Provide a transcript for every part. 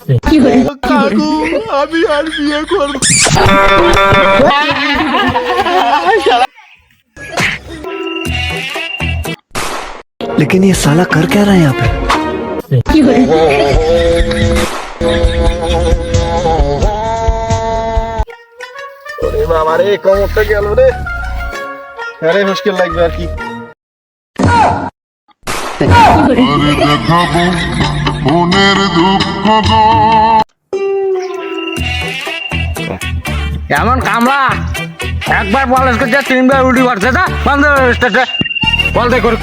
কাকু আমি আর বিয়ে করব लेकिन ये साला कर क्या रहा है यहाँ पे? বাবা রে কোমরটা গেল রে আরে মুশকিল লাগবে আর কি এমন কামলা একবার বল করছে তিনবার উল্টি করছে না বন্ধ বলতে করুক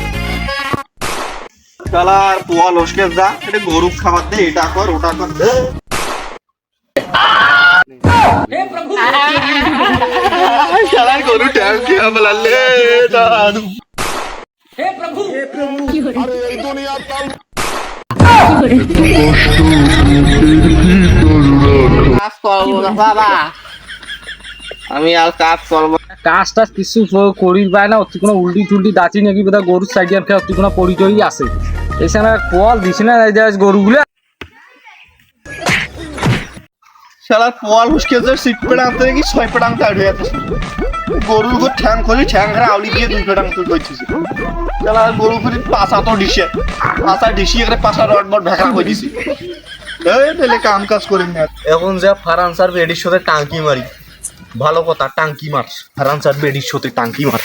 শালার পোয়া লস্কের যা এটা গরু খাবার দে এটা কর ওটা কর শালার গরু ট্যাঙ্ক কে বলালে দাদু হে প্রভু আরে এই দুনিয়া কাল কাজ করবো না বাবা আমি আর কাজ করবো কাজটা কিছু করির পায় না অতি কোনো উল্টি টুল্টি দাঁচি নাকি বোধ গরুর সাইডে আর অতি কোনো পরিচয়ই আছে এখানে কল দিছি না গরুগুলো শালার পোয়া লস্কের যা সিট পেড়াতে কি ছয় পেড়াং তাড় হয়ে যাচ্ছে গরুর গো ঠ্যাং খলি ঠ্যাং ঘরে আউলি দিয়ে দুই পেড়াং তুই কইছিস শালার গরু খলি পাছা তো ডিশে পাছা ডিশি করে পাছা রড বট ভেকা কই দিছি এই তেলে কাম কাজ করি না এখন যা ফারানসার বেডির সাথে টাঙ্কি মারি ভালো কথা টাঙ্কি মার ফারানসার বেডির সাথে টাঙ্কি মার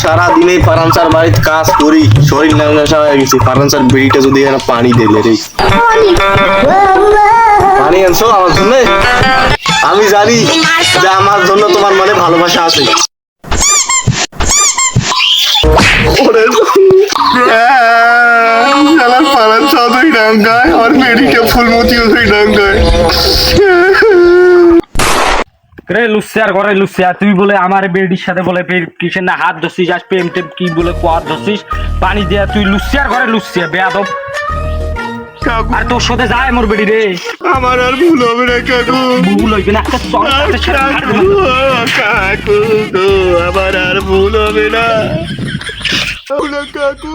সারা দিনে ফারানসার বাড়িতে কাজ করি শরীর নেশা হয়ে গেছে ফারানসার বেডিটা যদি এখানে পানি দিলে রে পানি আনছো আমার জন্য আমি জানি যে আমার জন্য তোমার মনে ভালোবাসা আছে রে লুসিয়ার ঘরে লুসিয়া তুই বলে আমার বেডির সাথে বলে কিসের না হাত ধরছিস আজ প্রেম টেম কি বলে কোয়ার ধরছিস পানি দিয়া তুই লুসিয়ার ঘরে লুসিয়া বেয়াদব আর তোর সাথে যায় মোর বেডি রে আমার আর ভুল হবে না কাকু ভুল হইবে না একটা কাকু আমার আর ভুল হবে না কাকু